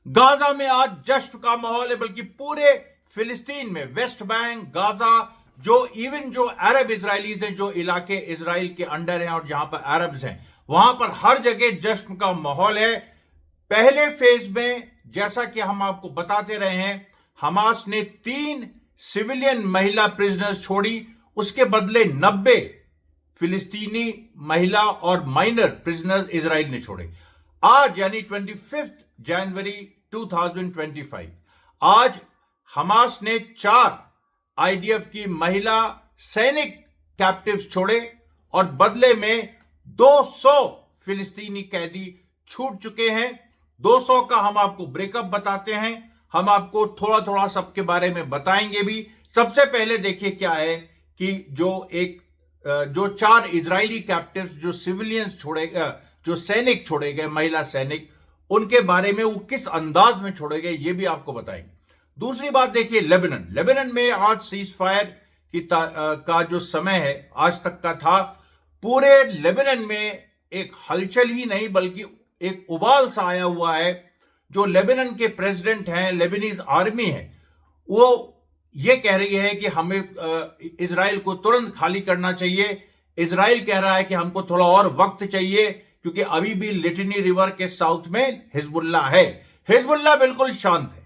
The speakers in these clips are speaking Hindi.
गाजा में आज जश्न का माहौल है, बल्कि पूरे फिलिस्तीन में, वेस्ट बैंक, गाजा, जो अरब इजरायलीज हैं, जो इलाके इजराइल के अंडर हैं और जहां पर अरब्स हैं, वहां पर हर जगह जश्न का माहौल है। पहले फेज में, जैसा कि हम आपको बताते रहे हैं, हमास ने 3 सिविलियन महिला प्रिजनर्स छोड़ी, उसके बदले 90 फिलिस्तीनी महिला और माइनर प्रिजनर्स इजराइल ने छोड़े। आज यानी 25 जनवरी 2025, आज हमास ने 4 आईडीएफ की महिला सैनिक कैप्टिव्स छोड़े और बदले में 200 फिलिस्तीनी कैदी छूट चुके हैं। 200 का हम आपको ब्रेकअप बताते हैं, हम आपको थोड़ा थोड़ा सबके बारे में बताएंगे भी। सबसे पहले देखिए क्या है कि जो 4 इजरायली कैप्टिव्स, जो सिविलियंस छोड़े, जो सैनिक छोड़े गए, महिला सैनिक, उनके बारे में वो किस अंदाज में छोड़े गए ये भी आपको बताएंगे। दूसरी बात देखिए, लेबनान में आज सीज फायर का जो समय है आज तक का था, पूरे लेबनान में एक हलचल ही नहीं बल्कि एक उबाल सा आया हुआ है। जो लेबनान के प्रेसिडेंट हैं, लेबनीज आर्मी है, वो ये कह रही है कि हमें इजराइल को तुरंत खाली करना चाहिए। इजराइल कह रहा है कि हमको थोड़ा और वक्त चाहिए, क्योंकि अभी भी लिटनी रिवर के साउथ में हिजबुल्ला है। हिजबुल्ला बिल्कुल शांत है।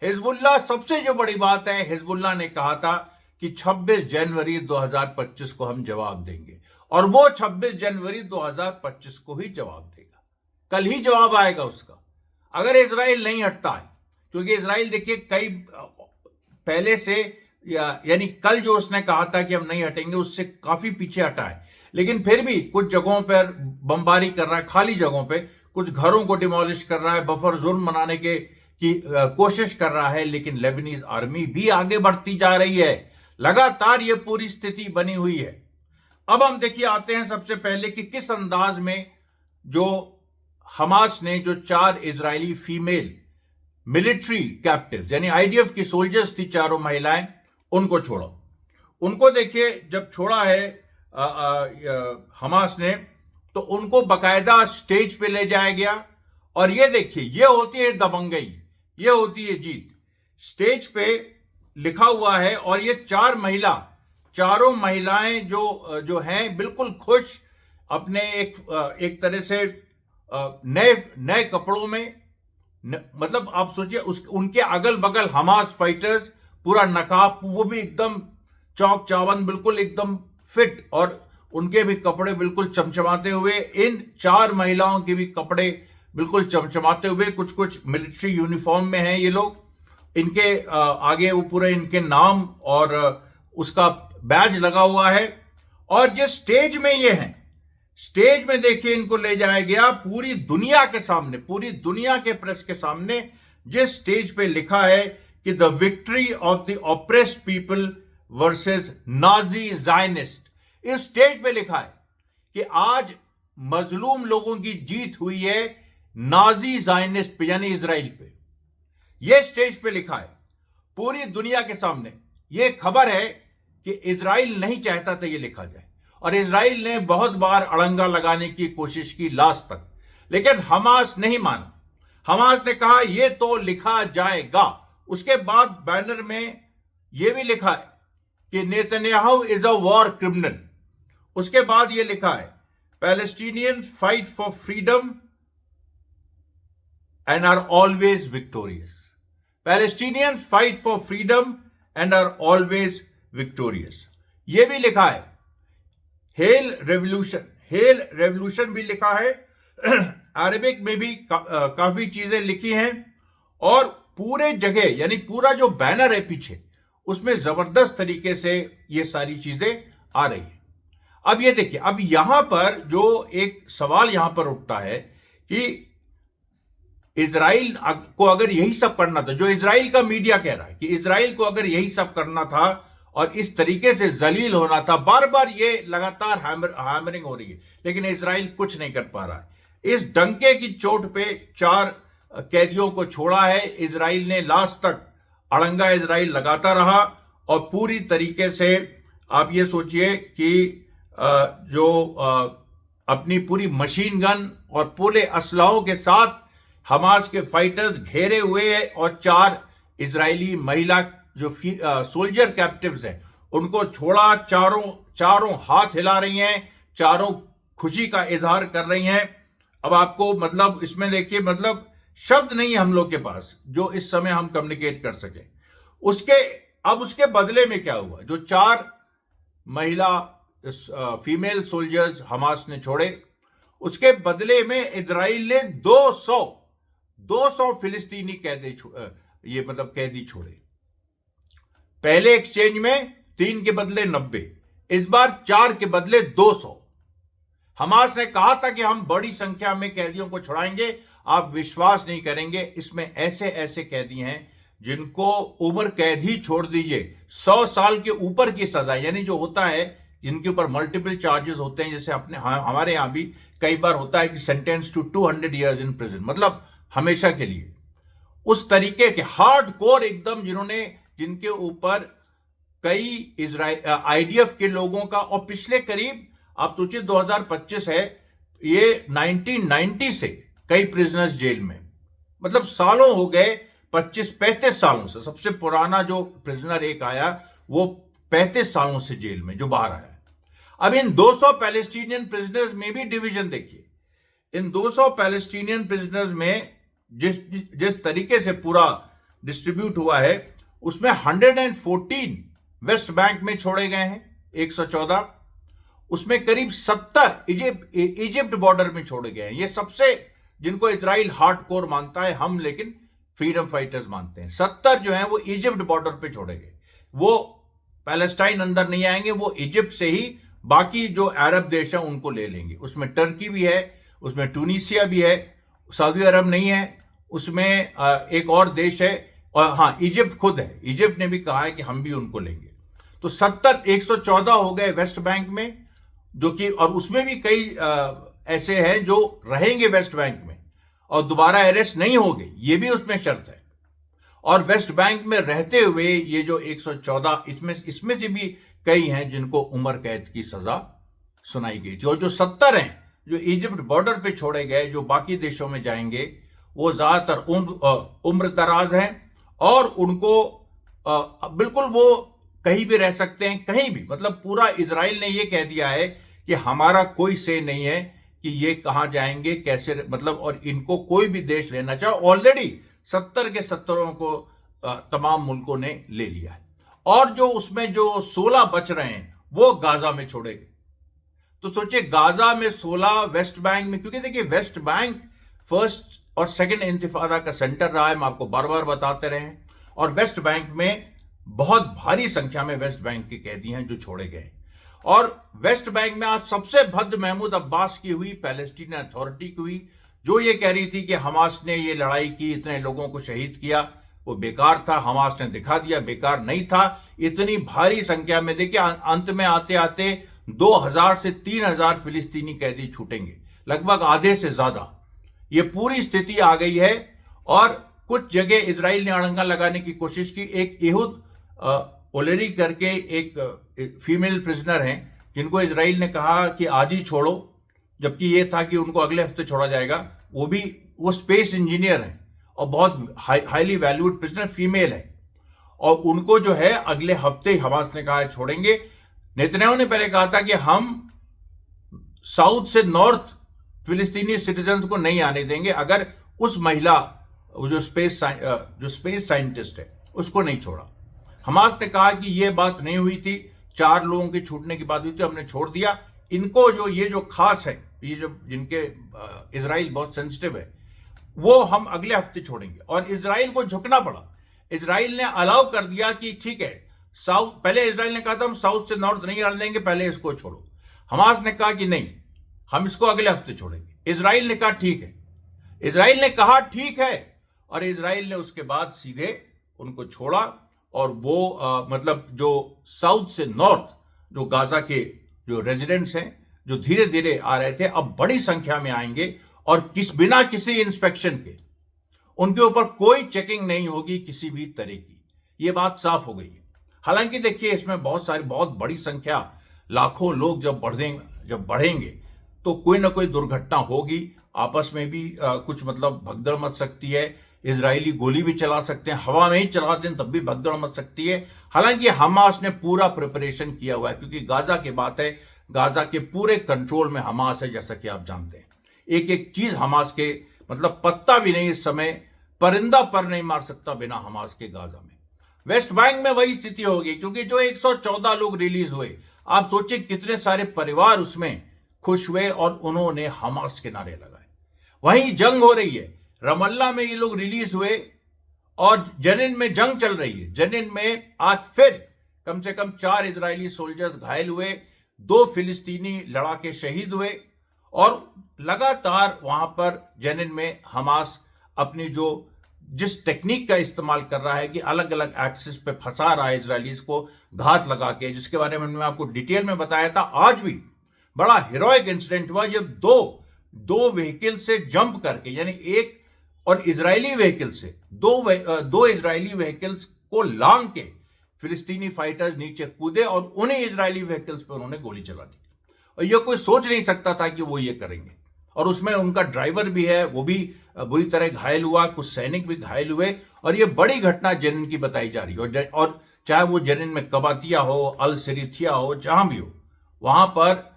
हिजबुल्ला, सबसे जो बड़ी बात है, हिजबुल्ला ने कहा था कि 26 जनवरी 2025 को हम जवाब देंगे, और वो 26 जनवरी 2025 को ही जवाब देगा। कल ही जवाब आएगा उसका, अगर इजराइल नहीं हटता है। क्योंकि इजराइल देखिए कई पहले से, यानी कल जो उसने कहा था कि हम नहीं हटेंगे, उससे काफी पीछे हटा है। लेकिन फिर भी कुछ जगहों पर बमबारी कर रहा है, खाली जगहों पे कुछ घरों को डिमोलिश कर रहा है, बफर जोन बनाने की कोशिश कर रहा है। लेकिन लेबनीज आर्मी भी आगे बढ़ती जा रही है, लगातार ये पूरी स्थिति बनी हुई है। अब हम देखिए आते हैं सबसे पहले कि किस अंदाज में जो हमास ने जो 4 इजरायली फीमेल मिलिट्री कैप्टिव्स, यानी आईडीएफ की सोल्जर्स थी, चारों महिलाएं, उनको छोड़ा। उनको देखिए जब छोड़ा है हमास ने, तो उनको बकायदा स्टेज पे ले जाया गया। और ये देखिए, ये होती है दबंगई, ये होती है जीत। स्टेज पे लिखा हुआ है, और ये चारों महिलाएं जो हैं बिल्कुल खुश, अपने एक तरह से नए कपड़ों में, मतलब आप सोचिए, उनके अगल बगल हमास फाइटर्स, पूरा नकाब, वो भी एकदम चौक चावन, बिल्कुल एकदम फिट, और उनके भी कपड़े बिल्कुल चमचमाते हुए। इन 4 महिलाओं के भी कपड़े बिल्कुल चमचमाते हुए, कुछ कुछ मिलिट्री यूनिफॉर्म में हैं ये लोग। इनके आगे वो पूरे इनके नाम और उसका बैज लगा हुआ है। और जिस स्टेज में ये हैं, स्टेज में देखिए इनको ले जाया गया पूरी दुनिया के सामने, पूरी दुनिया के प्रेस के सामने, जिस स्टेज पे लिखा है कि the victory of the oppressed people versus Nazi Zionist. इस स्टेज पे लिखा है कि आज मजलूम लोगों की जीत हुई है नाजी जायनिस्ट पे, यानी इजराइल पे। यह स्टेज पे लिखा है पूरी दुनिया के सामने। यह खबर है कि इजराइल नहीं चाहता था यह लिखा जाए, और इजराइल ने बहुत बार अड़ंगा लगाने की कोशिश की लास्ट तक, लेकिन हमास नहीं माना। हमास ने कहा यह तो लिखा जाएगा। उसके बाद बैनर में यह भी लिखा है कि Netanyahu is a war criminal. उसके बाद यह लिखा है Palestinian fight for freedom and are always victorious. Palestinians fight for freedom and are always victorious. यह भी लिखा है हेल रेवोल्यूशन भी लिखा है। अरबिक में भी काफी चीजें लिखी हैं, और पूरे जगह, यानी पूरा जो बैनर है पीछे, उसमें जबरदस्त तरीके से ये सारी चीजें आ रही है। अब ये देखिए, अब यहां पर जो एक सवाल यहां पर उठता है कि इजराइल को अगर यही सब करना था, जो इजराइल का मीडिया कह रहा है कि इजराइल को अगर यही सब करना था और इस तरीके से जलील होना था, बार बार ये लगातार हैमरिंग हो रही है, लेकिन इजराइल कुछ नहीं कर पा रहा है। इस डंके की चोट पे 4 कैदियों को छोड़ा है इजराइल ने, लास्ट तक अड़ंगा इजराइल लगाता रहा, और पूरी तरीके से आप ये सोचिए कि जो अपनी पूरी मशीन गन और पूरे असलाहों के साथ हमास के फाइटर्स घेरे हुए हैं और 4 इजरायली महिला जो सोल्जर कैप्टिव्स हैं उनको छोड़ा। चारों हाथ हिला रही हैं, चारों खुशी का इजहार कर रही हैं। अब आपको मतलब इसमें देखिए, मतलब शब्द नहीं है हम लोग के पास जो इस समय हम कम्युनिकेट कर सके। उसके बदले में क्या हुआ, जो 4 महिला फीमेल सोल्जर्स हमास ने छोड़े, उसके बदले में इजराइल ने 200 फिलिस्तीनी कैदी छोड़े। पहले एक्सचेंज में 3 के बदले 90, इस बार 4 के बदले 200। हमास ने कहा था कि हम बड़ी संख्या में कैदियों को छुड़ाएंगे। आप विश्वास नहीं करेंगे, इसमें ऐसे ऐसे कैदी हैं जिनको उम्र कैद ही छोड़ दीजिए, 100 साल के ऊपर की सजा, यानी जो होता है जिनके ऊपर मल्टीपल चार्जेस होते हैं, जैसे हमारे यहां भी कई बार होता है कि sentence to 200 years in prison, मतलब हमेशा के लिए। उस तरीके के हार्ड कोर एकदम, जिनके ऊपर कई आईडीएफ के लोगों का, और पिछले करीब आप सोचिए 2025 है, ये 1990 से कई प्रिजनर्स जेल में, मतलब सालों हो गए, 25-35 सालों से। सबसे पुराना जो प्रिजनर एक आया वो 35 सालों से जेल में जो बाहर आया। अब इन 200 पैलेस्टीनियन प्रिजनर्स में भी डिवीजन देखिए। इन 200 पैलेस्टीनियन प्रिजनर्स में जिस तरीके से पूरा डिस्ट्रीब्यूट हुआ है, उसमें 114 वेस्ट बैंक में छोड़े गए हैं, 114, उसमें करीब 70 इजिप्ट बॉर्डर में छोड़े गए हैं। ये सबसे, जिनको इजराइल हार्डकोर मानता है, हम लेकिन फ्रीडम फाइटर्स मानते हैं। 70 जो है वो इजिप्ट बॉर्डर पे छोड़े गए। वो पैलेस्टाइन अंदर नहीं आएंगे, वो इजिप्ट से ही बाकी जो अरब देश है उनको ले लेंगे। उसमें टर्की भी है, उसमें ट्यूनीसिया भी है, सऊदी अरब नहीं है, उसमें एक और देश है, और हाँ, इजिप्ट खुद है। इजिप्ट ने भी कहा है कि हम भी उनको लेंगे। तो 114 हो गए वेस्ट बैंक में, जो कि, और उसमें भी कई ऐसे हैं जो रहेंगे वेस्ट बैंक में और दोबारा अरेस्ट नहीं होंगे, ये भी उसमें शर्त है। और वेस्ट बैंक में रहते हुए ये जो 114, इसमें से भी कई हैं जिनको उम्र कैद की सजा सुनाई गई थी। और जो 70 हैं जो इजिप्ट बॉर्डर पे छोड़े गए, जो बाकी देशों में जाएंगे, वो ज्यादातर उम्र दराज हैं और उनको बिल्कुल वो कहीं भी रह सकते हैं, कहीं भी। मतलब पूरा इजराइल ने ये कह दिया है कि हमारा कोई से नहीं है कि ये कहां जाएंगे, कैसे, मतलब, और इनको कोई भी देश लेना चाहे। ऑलरेडी 70 के 70 को तमाम मुल्कों ने ले लिया है। और जो उसमें जो 16 बच रहे हैं वो गाजा में छोड़े गए। तो सोचिए, गाजा में 16, वेस्ट बैंक में, क्योंकि देखिए वेस्ट बैंक फर्स्ट और सेकंड इंतिफादा का सेंटर रहा है, हम आपको बार बार बताते रहे हैं। और वेस्ट बैंक में बहुत भारी संख्या में वेस्ट बैंक के कैदी हैं जो छोड़े गए। और वेस्ट बैंक में आज सबसे भद्द महमूद अब्बास की हुई, पैलेस्टीन अथॉरिटी की हुई, जो ये कह रही थी कि हमास ने ये लड़ाई की, इतने लोगों को शहीद किया, वो बेकार था। हमास ने दिखा दिया बेकार नहीं था। इतनी भारी संख्या में, देखिए अंत में आते आते 2000 से 3000 फिलिस्तीनी कैदी छूटेंगे, लगभग आधे से ज्यादा। ये पूरी स्थिति आ गई है। और कुछ जगह इजराइल ने अड़ंगा लगाने की कोशिश की। एक यहूद ओलेरी करके एक फीमेल प्रिजनर हैं जिनको इजराइल ने कहा कि आज ही छोड़ो, जबकि ये था कि उनको अगले हफ्ते छोड़ा जाएगा। वो स्पेस इंजीनियर हैं और बहुत हाईली वैल्यूड प्रिजनर फीमेल है, और उनको जो है अगले हफ्ते हमास ने कहा छोड़ेंगे। नेतन्याहू ने पहले कहा था कि हम साउथ से नॉर्थ फिलिस्तीनी सिटीजन्स को नहीं आने देंगे अगर उस महिला, जो स्पेस साइंटिस्ट है, उसको नहीं छोड़ा। हमास ने कहा कि यह बात नहीं हुई थी, 4 लोगों के छूटने की बात हुई थी, हमने छोड़ दिया इनको। जो खास है, ये जो जिनके इजराइल बहुत सेंसिटिव है, वो हम अगले हफ्ते छोड़ेंगे। और इजराइल को झुकना पड़ा। इजराइल ने अलाउ कर दिया कि ठीक है, पहले इजराइल ने कहा था हम साउथ से नॉर्थ नहीं डाल देंगे, पहले इसको छोड़ो। हमास ने कहा कि नहीं, हम इसको अगले हफ्ते छोड़ेंगे। इजराइल ने कहा ठीक है, इजराइल ने कहा ठीक है, और इजराइल ने उसके बाद सीधे उनको छोड़ा। और वो मतलब जो साउथ से नॉर्थ, जो गाजा के जो रेजिडेंट्स हैं, जो धीरे धीरे आ रहे थे, अब बड़ी संख्या में आएंगे, और बिना किसी इंस्पेक्शन के उनके ऊपर कोई चेकिंग नहीं होगी किसी भी तरह की। ये बात साफ हो गई है। हालांकि देखिए, इसमें बहुत बड़ी संख्या, लाखों लोग जब बढ़ेंगे, तो कोई ना कोई दुर्घटना होगी, आपस में भी कुछ मतलब भगदड़ मच सकती है, इजरायली गोली भी चला सकते हैं, हवा में ही चला दें तब भी भगदड़ मच सकती है। हालांकि हमास ने पूरा प्रिपरेशन किया हुआ है, क्योंकि गाजा की बात है, गाजा के पूरे कंट्रोल में हमास है, जैसा कि आप जानते हैं। एक एक चीज हमास के मतलब पत्ता भी नहीं इस समय, परिंदा पर नहीं मार सकता बिना हमास के गाजा में। वेस्ट बैंक में वही स्थिति होगी, क्योंकि जो 114 लोग रिलीज हुए, आप सोचिए कितने सारे परिवार उसमें खुश हुए और उन्होंने हमास के नारे लगाए। वहीं जंग हो रही है, रमल्ला में ये लोग रिलीज हुए और जनिन में जंग चल रही है। जनिन में आज फिर कम से कम 4 इजरायली सोल्जर्स घायल हुए, 2 फिलिस्तीनी लड़ाके शहीद हुए और लगातार वहां पर जनिन में हमास अपनी जिस टेक्निक का इस्तेमाल कर रहा है कि अलग अलग एक्सिस पे फंसा रहा है इजरायलीज को घात लगा के, जिसके बारे में मैं आपको डिटेल में बताया था। आज भी बड़ा हीरोइक इंसिडेंट हुआ जब दो व्हीकल से जंप करके, यानी एक और इजरायली व्हीकल से दो इजरायली व्हीकल्स को लांग के फिलिस्तीनी फाइटर्स नीचे कूदे और उन्हीं इजरायली व्हीकल्स पर उन्होंने गोली चला दी। और ये कोई सोच नहीं सकता था कि वो ये करेंगे। और उसमें उनका ड्राइवर भी है, वो भी बुरी तरह घायल हुआ, कुछ सैनिक भी घायल हुए। और ये बड़ी घटना जनिन की बताई जा रही है। और चाहे वो जनिन में कबातिया हो, अल सिरिथिया हो, जहां भी हो, वहां पर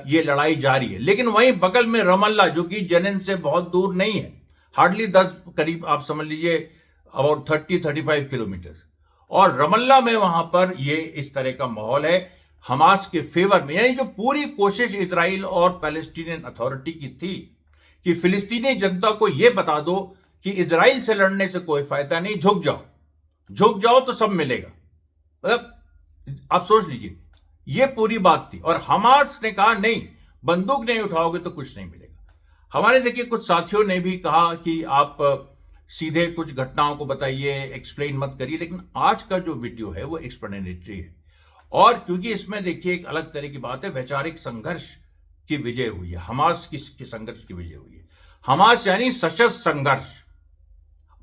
ये लड़ाई जारी है। लेकिन वहीं बगल में रमल्ला, जो कि जनिन से बहुत दूर नहीं है, हार्डली 10 करीब आप समझ लीजिए अबाउट 30-35 किलोमीटर, और रमल्ला में वहां पर ये इस तरह का माहौल है हमास के फेवर में। यानी जो पूरी कोशिश इजराइल और पैलेस्टीनियन अथॉरिटी की थी कि फिलिस्तीनी जनता को यह बता दो कि इजराइल से लड़ने से कोई फायदा नहीं, झुक जाओ तो सब मिलेगा। मतलब आप सोच लीजिए, यह पूरी बात थी। और हमास ने कहा नहीं, बंदूक नहीं उठाओगे तो कुछ नहीं मिलेगा। हमारे देखिए कुछ साथियों ने भी कहा कि आप सीधे कुछ घटनाओं को बताइए, एक्सप्लेन मत करिए। लेकिन आज का जो वीडियो है वो एक्सप्लेनेटरी है। और क्योंकि इसमें देखिए एक अलग तरह की बात है, वैचारिक संघर्ष की विजय हुई है, हमास की संघर्ष की विजय हुई है। हमास यानी सशस्त्र संघर्ष।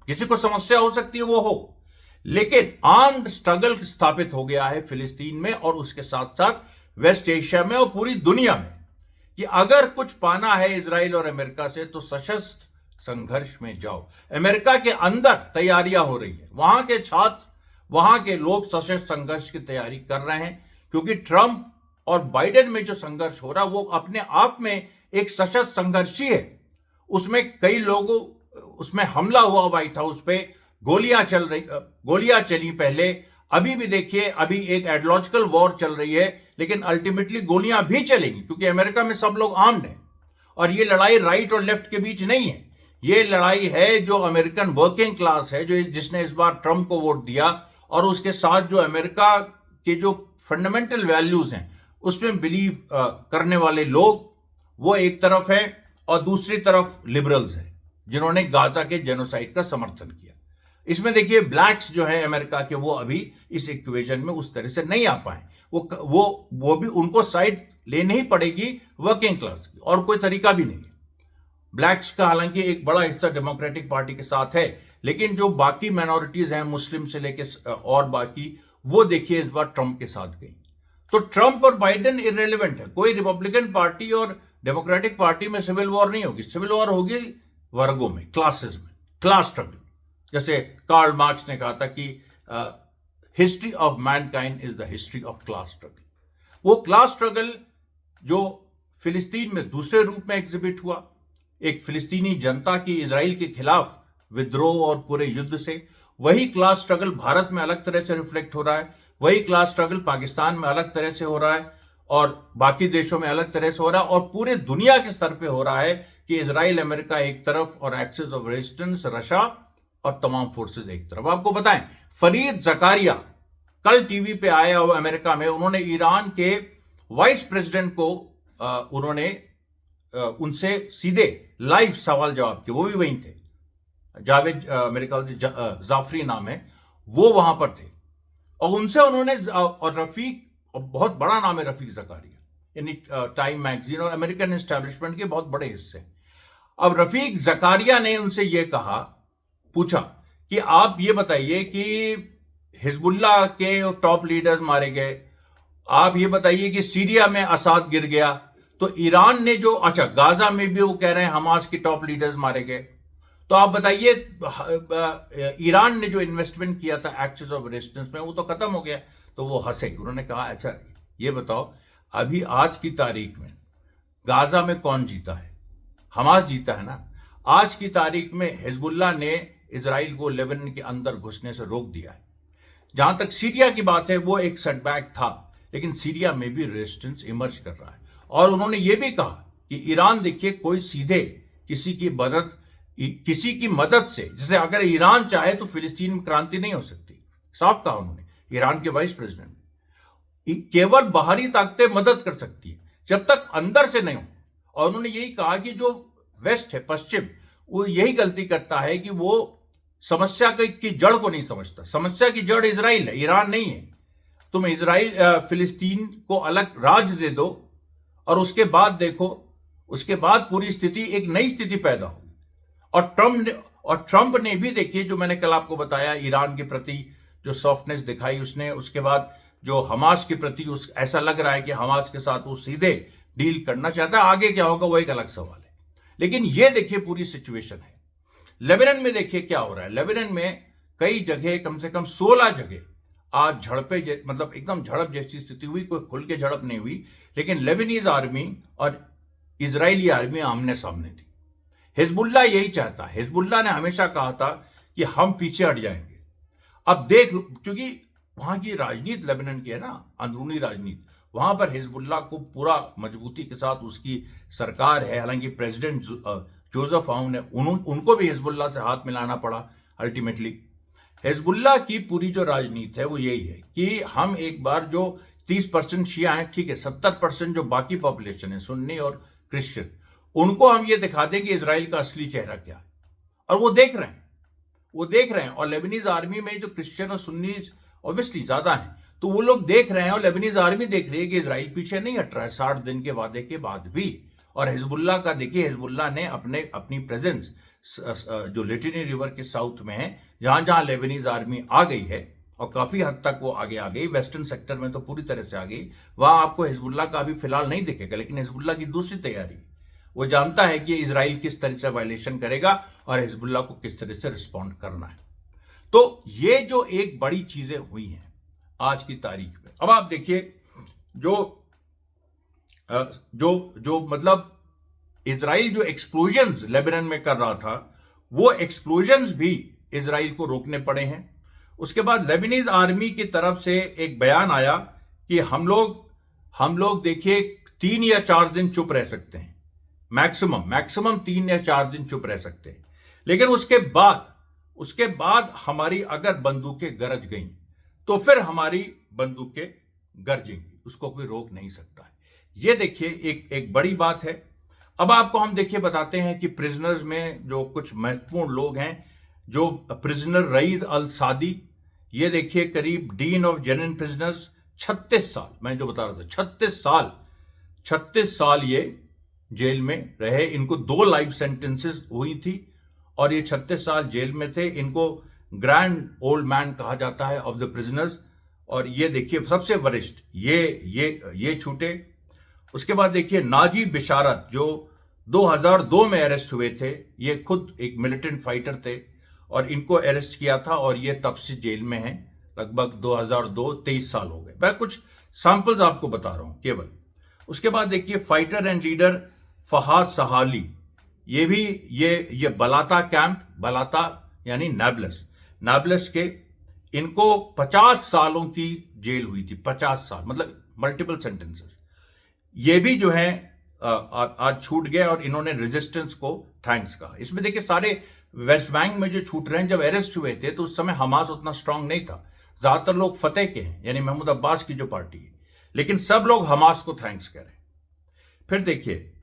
किसी को समस्या हो सकती है वो हो, लेकिन आर्म्ड स्ट्रगल स्थापित हो गया है फिलिस्तीन में और उसके साथ साथ वेस्ट एशिया में और पूरी दुनिया में, कि अगर कुछ पाना है इजराइल और अमेरिका से तो सशस्त्र संघर्ष में जाओ। अमेरिका के अंदर तैयारियां हो रही है, वहां के छात्र, वहां के लोग सशस्त्र संघर्ष की तैयारी कर रहे हैं, क्योंकि ट्रंप और बाइडेन में जो संघर्ष हो रहा है वो अपने आप में एक सशस्त्र संघर्ष ही है। उसमें कई लोगों, उसमें हमला हुआ व्हाइट हाउस पे, गोलियां चली पहले, अभी भी देखिए अभी एक आइडियोलॉजिकल वॉर चल रही है, लेकिन अल्टीमेटली गोलियां भी चलेंगी, क्योंकि अमेरिका में सब लोग आर्म्ड हैं। और ये लड़ाई राइट और लेफ्ट के बीच नहीं है, ये लड़ाई है जो अमेरिकन वर्किंग क्लास है, जिसने इस बार ट्रंप को वोट दिया, और उसके साथ जो अमेरिका के जो फंडामेंटल वैल्यूज हैं उसमें बिलीव करने वाले लोग, वो एक तरफ है, और दूसरी तरफ लिबरल्स हैं जिन्होंने गाजा के जेनोसाइड का समर्थन किया। इसमें देखिए ब्लैक्स जो है अमेरिका के, वो अभी इस इक्वेशन में उस तरह से नहीं आ पाए। वो भी उनको साइड लेनी ही पड़ेगी वर्किंग क्लास की, और कोई तरीका भी नहीं है। ब्लैक्स का हालांकि एक बड़ा हिस्सा डेमोक्रेटिक पार्टी के साथ है, लेकिन जो बाकी माइनॉरिटीज हैं, मुस्लिम से लेकर और बाकी, वो देखिए इस बार ट्रंप के साथ गई। तो ट्रंप और बाइडेन इररिलेवेंट है। कोई रिपब्लिकन पार्टी और डेमोक्रेटिक पार्टी में सिविल वॉर नहीं होगी, सिविल वॉर होगी वर्गों में, क्लासेस में, क्लास स्ट्रगल। जैसे कार्ल मार्क्स ने कहा था कि history of Mankind is the history of class struggle. वो क्लास स्ट्रगल जो फिलिस्तीन में दूसरे रूप में एग्जिबिट हुआ, एक फिलिस्तीनी जनता की इजराइल के खिलाफ विद्रोह और पूरे युद्ध से, वही क्लास स्ट्रगल भारत में अलग तरह से रिफ्लेक्ट हो रहा है, वही क्लास स्ट्रगल पाकिस्तान में अलग तरह से हो रहा है, और बाकी देशों में अलग तरह से हो रहा है, और पूरे दुनिया के स्तर पे हो रहा है कि इजराइल अमेरिका एक तरफ और एक्सिस ऑफ रेजिस्टेंस रशिया और तमाम फोर्सेस एक तरफ। आपको बताएं, फरीद जकारिया कल टीवी पे आया हुआ अमेरिका में, उन्होंने ईरान के वाइस प्रेसिडेंट को उन्होंने उनसे सीधे लाइव सवाल जवाब किए। वो भी वहीं थे, जावेद मेरे ख्याल से जाफरी नाम है, वो वहां पर थे, और उनसे उन्होंने, और रफीक, और बहुत बड़ा नाम है रफीक जकारिया, यानी टाइम मैगजीन और अमेरिकन एस्टैब्लिशमेंट के बहुत बड़े हिस्से। अब रफीक जकारिया ने उनसे यह पूछा कि आप ये बताइए कि हिजबुल्लाह के टॉप लीडर्स मारे गए, आप ये बताइए कि सीरिया में असाद गिर गया, तो ईरान ने जो, अच्छा गाजा में भी वो कह रहे हैं हमास के टॉप लीडर्स मारे गए। तो आप बताइए, ईरान ने जो इन्वेस्टमेंट किया था एक्सेस ऑफ रेजिस्टेंस में, वो तो खत्म हो गया। तो वो हंसे, उन्होंने कहा अच्छा ये बताओ, अभी आज की तारीख में गाजा में कौन जीता है? हमास जीता है ना। आज की तारीख में हिजबुल्लाह ने इजराइल को लेबनान के अंदर घुसने से रोक दिया है। जहां तक सीरिया की बात है, वो एक सेटबैक था, लेकिन सीरिया में भी रेजिस्टेंस इमर्ज कर रहा है। और उन्होंने ये भी कहा कि ईरान देखिए कोई सीधे किसी की मदद से, जैसे अगर ईरान चाहे तो फिलिस्तीन में क्रांति नहीं हो सकती, साफ कहा उन्होंने, ईरान के वाइस प्रेसिडेंट। केवल बाहरी ताकतें मदद कर सकती है जब तक अंदर से नहीं हो। और उन्होंने यही कहा कि जो वेस्ट है, पश्चिम, वो यही गलती करता है कि वो समस्या की जड़ को नहीं समझता। समस्या की जड़ इजराइल है, ईरान नहीं है। तुम फिलिस्तीन को अलग राज्य दे दो और उसके बाद देखो, उसके बाद पूरी स्थिति एक नई स्थिति पैदा होगी। और ट्रंप ने भी देखिए, जो मैंने कल आपको बताया, ईरान के प्रति जो सॉफ्टनेस दिखाई उसने, उसके बाद जो हमास के प्रति ऐसा लग रहा है कि हमास के साथ वो सीधे डील करना चाहता है। आगे क्या होगा वो एक अलग सवाल है। लेकिन ये देखिए पूरी सिचुएशन है। लेबनान में देखिए क्या हो रहा है। लेबनान में कई जगह, कम से कम 16 जगह आज झड़पें, मतलब एकदम झड़प जैसी स्थिति हुई। कोई खुल के झड़प नहीं हुई, लेकिन लेबनीज आर्मी और इजरायली आर्मी आमने सामने थी। हिजबुल्लाह यही चाहता है। हिजबुल्लाह ने हमेशा कहा था कि हम पीछे हट जाएंगे। अब देख, क्योंकि वहां की राजनीति लेबनान की है ना, अंदरूनी राजनीति, वहां पर हिजबुल्लाह को पूरा मजबूती के साथ उसकी सरकार है। हालांकि प्रेसिडेंट जोसेफ आउन है, उनको भी हिजबुल्लाह से हाथ मिलाना पड़ा अल्टीमेटली। हिजबुल्लाह की पूरी जो राजनीति है वो यही है कि हम एक बार जो 30% शिया हैं, ठीक है, 70% जो बाकी पॉपुलेशन है, सुन्नी और क्रिश्चियन, उनको हम ये दिखा दें कि इजराइल का असली चेहरा क्या है। और वो देख रहे हैं। और लेबनीज आर्मी में जो क्रिश्चियन और सुन्नी ऑब्वियसली ज्यादा हैं, तो वो लोग देख रहे हैं। और लेबनीज आर्मी देख रही है कि इजराइल पीछे नहीं हट रहा है 60 दिन के वादे के बाद भी। और हिजबुल्लाह का देखिए, हिजबुल्लाह ने अपनी प्रेजेंस जो लिटिनी रिवर के साउथ में है, जहां जहां लेबनीज आर्मी आ गई है, और काफी हद तक वो आगे आ गई, वेस्टर्न सेक्टर में तो पूरी तरह से आ गई, वहां आपको हिजबुल्लाह का अभी फिलहाल नहीं दिखेगा। लेकिन हिजबुल्लाह की दूसरी तैयारी, वो जानता है कि इजराइल किस तरह से वायलेशन करेगा और हिजबुल्लाह को किस तरह से रिस्पॉन्ड करना है। तो ये जो एक बड़ी चीजें हुई हैं आज की तारीख में। अब आप देखिए, जो मतलब इजराइल जो एक्सप्लोजन्स लेबनान में कर रहा था, वो एक्सप्लोजन्स भी इजराइल को रोकने पड़े हैं। उसके बाद लेबनीज आर्मी की तरफ से एक बयान आया कि हम लोग देखिए 3 या 4 दिन चुप रह सकते हैं, मैक्सिमम 3 या 4 दिन चुप रह सकते हैं। लेकिन उसके बाद हमारी अगर बंदूकें गरज गई तो फिर हमारी बंदूकें गरजेंगी, उसको कोई रोक नहीं सकता है। ये देखिए एक बड़ी बात है। अब आपको हम देखिए बताते हैं कि प्रिजनर्स में जो कुछ महत्वपूर्ण लोग हैं, जो प्रिजनर रईद अल सादी, ये देखिए करीब डीन ऑफ जेनिन प्रिजनर्स, 36 साल, मैं जो बता रहा था, 36 साल ये जेल में रहे। इनको 2 लाइफ सेंटेंसेस हुई थी और ये 36 साल जेल में थे। इनको ग्रैंड ओल्ड मैन कहा जाता है ऑफ द प्रिजनर्स। और ये देखिए सबसे वरिष्ठ ये छूटे। उसके बाद देखिए नाजी बिशारत, जो 2002 में अरेस्ट हुए थे, ये खुद एक मिलिटेंट फाइटर थे और इनको अरेस्ट किया था और ये तब से जेल में हैं, लगभग 2002, 23 साल हो गए। मैं कुछ सैंपल्स आपको बता रहा हूं केवल। उसके बाद देखिए फाइटर एंड लीडर फहाद सहाली, ये भी ये बलाता कैंप, बलाता यानी नाबलस के, इनको 50 सालों की जेल हुई थी, 50 साल, मतलब मल्टीपल सेंटेंसेस। ये भी जो है आज छूट गए और इन्होंने रेजिस्टेंस को थैंक्स कहा। इसमें देखिए सारे वेस्ट बैंक में जो छूट रहे हैं, जब अरेस्ट हुए थे तो उस समय हमास उतना स्ट्रांग नहीं था, ज्यादातर लोग फतेह के हैं, यानी महमूद अब्बास की जो पार्टी है, लेकिन सब लोग हमास को थैंक्स करें। फिर देखिए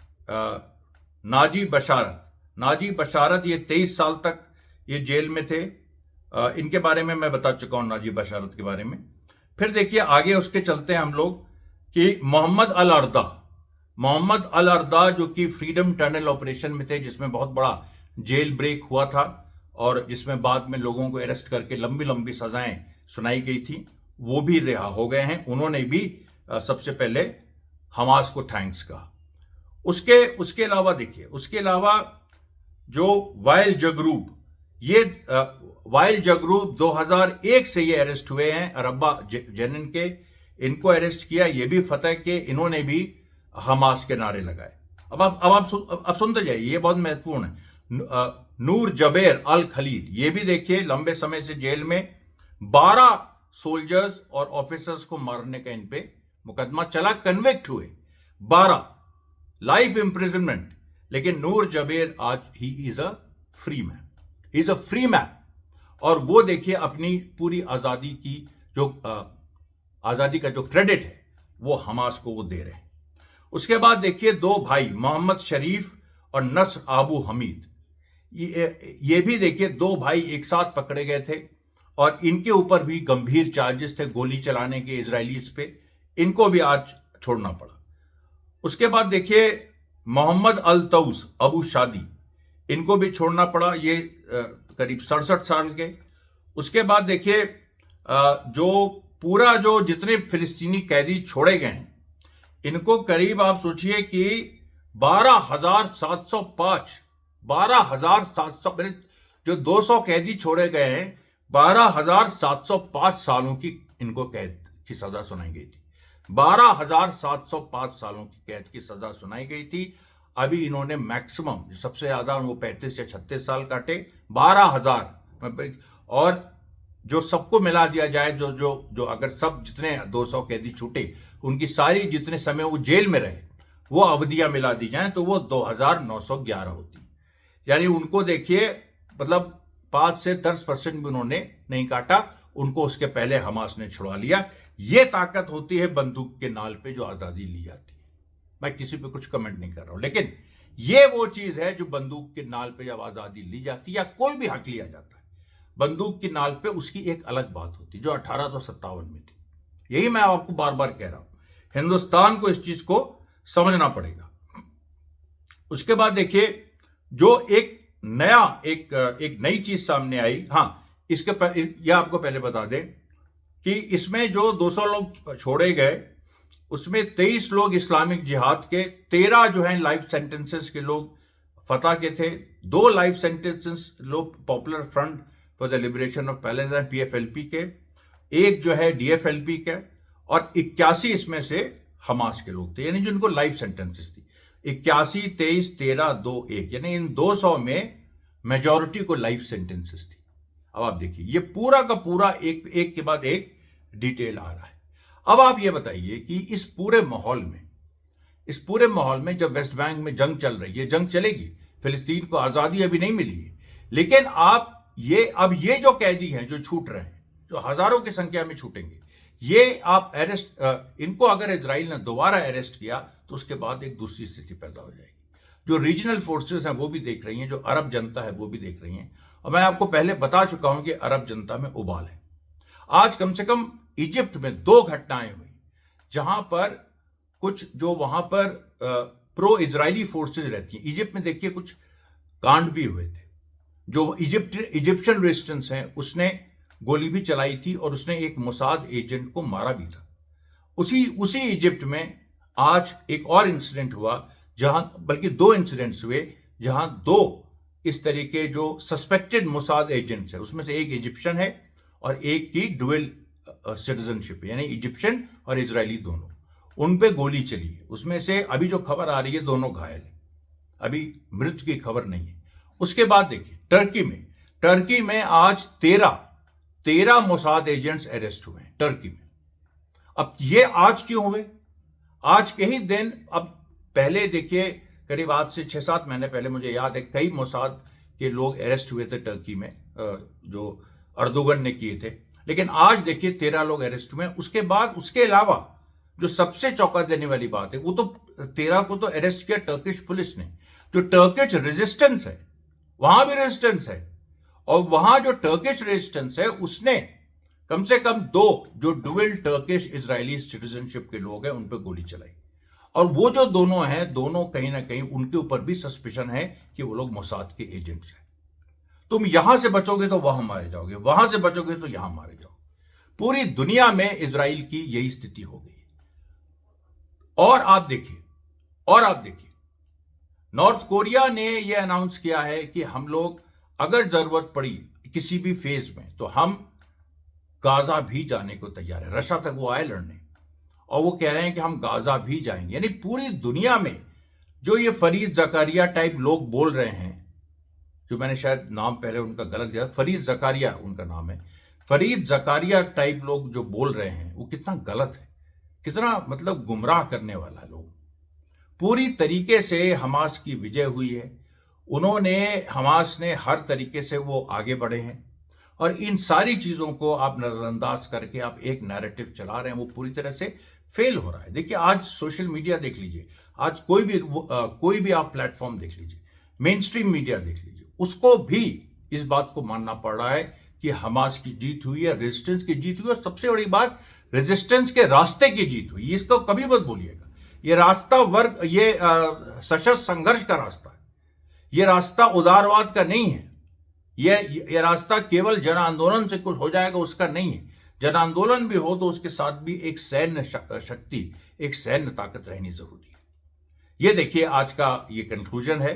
नाजी बशारत, ये 23 साल तक ये जेल में थे। इनके बारे में मैं बता चुका हूं, नाजी बशारत के बारे में। फिर देखिए आगे उसके चलते हैं हम लोग कि मोहम्मद अल अर्दा जो कि फ्रीडम टनल ऑपरेशन में थे, जिसमें बहुत बड़ा जेल ब्रेक हुआ था और जिसमें बाद में लोगों को अरेस्ट करके लंबी लंबी सजाएं सुनाई गई थी, वो भी रिहा हो गए हैं। उन्होंने भी सबसे पहले हमास को थैंक्स कहा। उसके उसके अलावा देखिए, उसके अलावा जो वाइल जगरूप, ये वाइल जगरूप 2001 से ये अरेस्ट हुए हैं, अरब्बा जेनिन के, इनको अरेस्ट किया। ये भी फतह के इन्होंने भी हमास के नारे लगाए। अब सुनते जाइए, ये बहुत महत्वपूर्ण है। नूर जबेर अल खलील, ये भी देखिए लंबे समय से जेल में, 12 सोल्जर्स और ऑफिसर्स को मारने का इन पे मुकदमा चला, कन्विक्ट हुए 12, लाइफ इंप्रिजनमेंट। लेकिन नूर जबेर आज he is a free man, he is a free man. और वो देखिए अपनी पूरी आजादी की जो आजादी का जो क्रेडिट है वो हमास को वो दे रहे हैं। उसके बाद देखिए दो भाई मोहम्मद शरीफ और नस्र आबू हमीद, ये भी देखिए दो भाई एक साथ पकड़े गए थे और इनके ऊपर भी गंभीर चार्जेस थे गोली चलाने के इजरायलीज पे, इनको भी आज छोड़ना पड़ा। उसके बाद देखिए मोहम्मद अल तौस अबू शादी, इनको भी छोड़ना पड़ा, ये करीब 67 साल के। उसके बाद देखिए जो पूरा जो जितने फिलिस्तीनी कैदी छोड़े गए हैं, इनको करीब आप सोचिए कि 12,705 जो 200 कैदी छोड़े गए हैं, 12,705 सालों की इनको कैद की सजा सुनाई गई थी। 12,705 सालों की कैद की सजा सुनाई गई थी। अभी इन्होंने मैक्सिमम सबसे ज्यादा वो 35 या 36 साल काटे, 12,000। और जो सबको मिला दिया जाए, जो जो जो अगर सब जितने 200 कैदी छूटे, उनकी सारी जितने समय वो जेल में रहे वो अवधियां मिला दी जाएं तो वो 2,911 होती। यानी उनको देखिए, मतलब 5 से 10% भी उन्होंने नहीं काटा, उनको उसके पहले हमास ने छुड़ा लिया। ये ताकत होती है बंदूक के नाल पे जो आजादी ली जाती है। मैं किसी पे कुछ कमेंट नहीं कर रहा हूं, लेकिन ये वो चीज है जो बंदूक के नाल पे जब आजादी ली जाती है या कोई भी हक लिया जाता है बंदूक की नाल पे, उसकी एक अलग बात होती जो 1857 में थी। यही मैं आपको बार बार कह रहा हूं, हिंदुस्तान को इस चीज को समझना पड़ेगा। उसके बाद देखिए जो एक नई चीज सामने आई। हाँ, यह आपको पहले बता दें कि इसमें जो 200 लोग छोड़े गए, उसमें 23 लोग इस्लामिक जिहाद के, 13 जो हैं लाइफ सेंटेंसेस के लोग फतह के थे, 2 लाइफ सेंटेंसेस लोग popular front for the liberation of Palestine PFLP के, एक जो है DFLP के, और 81 इसमें से हमास के लोग थे, यानी जिनको लाइफ सेंटेंसेस थी। 81, 23, 13, 2, 1, यानी इन 200 में मेजॉरिटी को लाइफ सेंटेंसेस थी। अब आप देखिए ये पूरा का पूरा एक के बाद एक डिटेल आ रहा है। अब आप ये बताइए कि इस पूरे माहौल में जब वेस्ट बैंक में जंग चल रही है, जंग चलेगी, फिलिस्तीन को आजादी अभी नहीं मिली है, लेकिन अब ये जो कैदी हैं जो छूट रहे हैं, जो हजारों की संख्या में छूटेंगे, ये आप इनको अगर इजराइल ने दोबारा अरेस्ट किया तो उसके बाद एक दूसरी स्थिति पैदा हो जाएगी। जो रीजनल फोर्सेस हैं वो भी देख रही हैं, जो अरब जनता है वो भी देख रही हैं। और मैं आपको पहले बता चुका हूं कि अरब जनता में उबाल है। आज कम से कम इजिप्ट में 2 घटनाएं हुई जहां पर कुछ जो वहां पर प्रो इजरायली फोर्सेज रहती हैं। इजिप्ट में देखिए कुछ कांड भी हुए थे। जो इजिप्शियन रेजिस्टेंस है उसने गोली भी चलाई थी और उसने एक मोसाद एजेंट को मारा भी था। उसी इजिप्ट में आज एक और इंसिडेंट हुआ, जहां बल्कि 2 इंसिडेंट्स हुए जहां 2 इस तरीके जो सस्पेक्टेड मोसाद एजेंट्स है, उसमें से एक इजिप्शियन है और एक की डुअल सिटीजनशिप, यानी इजिप्शियन और इजरायली दोनों, उन पे गोली चली है। उसमें से अभी जो खबर आ रही है 2 घायल है, अभी मृत्यु की खबर नहीं है। उसके बाद देखिए टर्की में आज 13 मोसाद एजेंट्स अरेस्ट हुए हैं टर्की में। अब ये आज क्यों हुए? आज के ही दिन, अब पहले देखिए करीब आज से 6-7 महीने पहले मुझे याद है कई मोसाद के लोग अरेस्ट हुए थे टर्की में, जो अर्दोगन ने किए थे। लेकिन आज देखिए 13 लोग अरेस्ट हुए। उसके अलावा जो सबसे चौंका देने वाली बात है, वो तो 13 को तो अरेस्ट किया टर्किश पुलिस ने। जो टर्किश रेजिस्टेंस है वहां भी रेजिस्टेंस है, और वहां जो टर्किश रेजिस्टेंस है उसने कम से कम 2 जो डुअल टर्किश इजरायली सिटीजनशिप के लोग हैं उन पर गोली चलाई। और वो जो दोनों हैं, दोनों कहीं ना कहीं उनके ऊपर भी सस्पिशन है कि वो लोग मोसाद के एजेंट्स हैं। तुम यहां से बचोगे तो वहां मारे जाओगे, वहां से बचोगे तो यहां मारे जाओगे। पूरी दुनिया में इजराइल की यही स्थिति हो गई। और आप देखिए नॉर्थ कोरिया ने यह अनाउंस किया है कि हम लोग अगर जरूरत पड़ी किसी भी फेज में तो हम गाजा भी जाने को तैयार है। रशिया तक वो आए लड़ने और वो कह रहे हैं कि हम गाजा भी जाएंगे। यानी पूरी दुनिया में जो ये फरीद जकारिया टाइप लोग बोल रहे हैं, जो मैंने शायद नाम पहले उनका गलत दिया, फरीद जकारिया उनका नाम है, फरीद जकारिया टाइप लोग जो बोल रहे हैं वो कितना गलत है, कितना मतलब गुमराह करने वाला है। लोग पूरी तरीके से हमास की विजय हुई है। उन्होंने हमास ने हर तरीके से वो आगे बढ़े हैं और इन सारी चीजों को आप नजरअंदाज करके आप एक नैरेटिव चला रहे हैं, वो पूरी तरह से फेल हो रहा है। देखिए आज सोशल मीडिया देख लीजिए, आज कोई भी आप प्लेटफॉर्म देख लीजिए, मेन स्ट्रीम मीडिया देख लीजिए, उसको भी इस बात को मानना पड़ रहा है कि हमास की जीत हुई है, रेजिस्टेंस की जीत हुई है। और सबसे बड़ी बात, रेजिस्टेंस के रास्ते की जीत हुई। इसको कभी मत भूलिएगा, ये रास्ता ये सशस्त्र संघर्ष का रास्ता है, ये रास्ता उदारवाद का नहीं है। ये रास्ता केवल जन आंदोलन से कुछ हो जाएगा उसका नहीं है। जन आंदोलन भी हो तो उसके साथ भी एक सैन्य शक्ति, एक सैन्य ताकत रहनी जरूरी है। ये देखिए आज का ये कंक्लूजन है।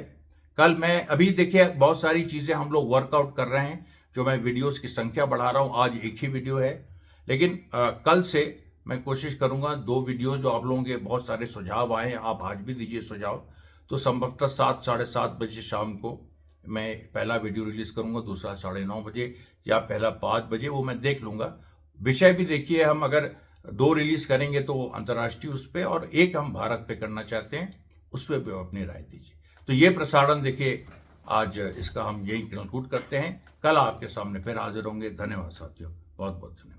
कल मैं अभी देखिए बहुत सारी चीजें हम लोग वर्कआउट कर रहे हैं, जो मैं वीडियोस की संख्या बढ़ा रहा हूं। आज एक ही वीडियो है, लेकिन कल से मैं कोशिश करूंगा 2 वीडियो। जो आप लोगों के बहुत सारे सुझाव आए हैं, आप आज भी दीजिए सुझाव, तो संभवतः 7 साढ़े 7 बजे शाम को मैं पहला वीडियो रिलीज करूंगा, दूसरा 9:30 बजे या पहला 5 बजे, वो मैं देख लूंगा। विषय भी देखिए, हम अगर 2 रिलीज करेंगे तो अंतर्राष्ट्रीय उस पर, और एक हम भारत पे करना चाहते हैं, उस पर भी अपनी राय दीजिए। तो ये प्रसारण देखिए आज इसका हम यही कंक्लूड करते हैं। कल आपके सामने फिर हाजिर होंगे। धन्यवाद साथियों, बहुत बहुत धन्यवाद।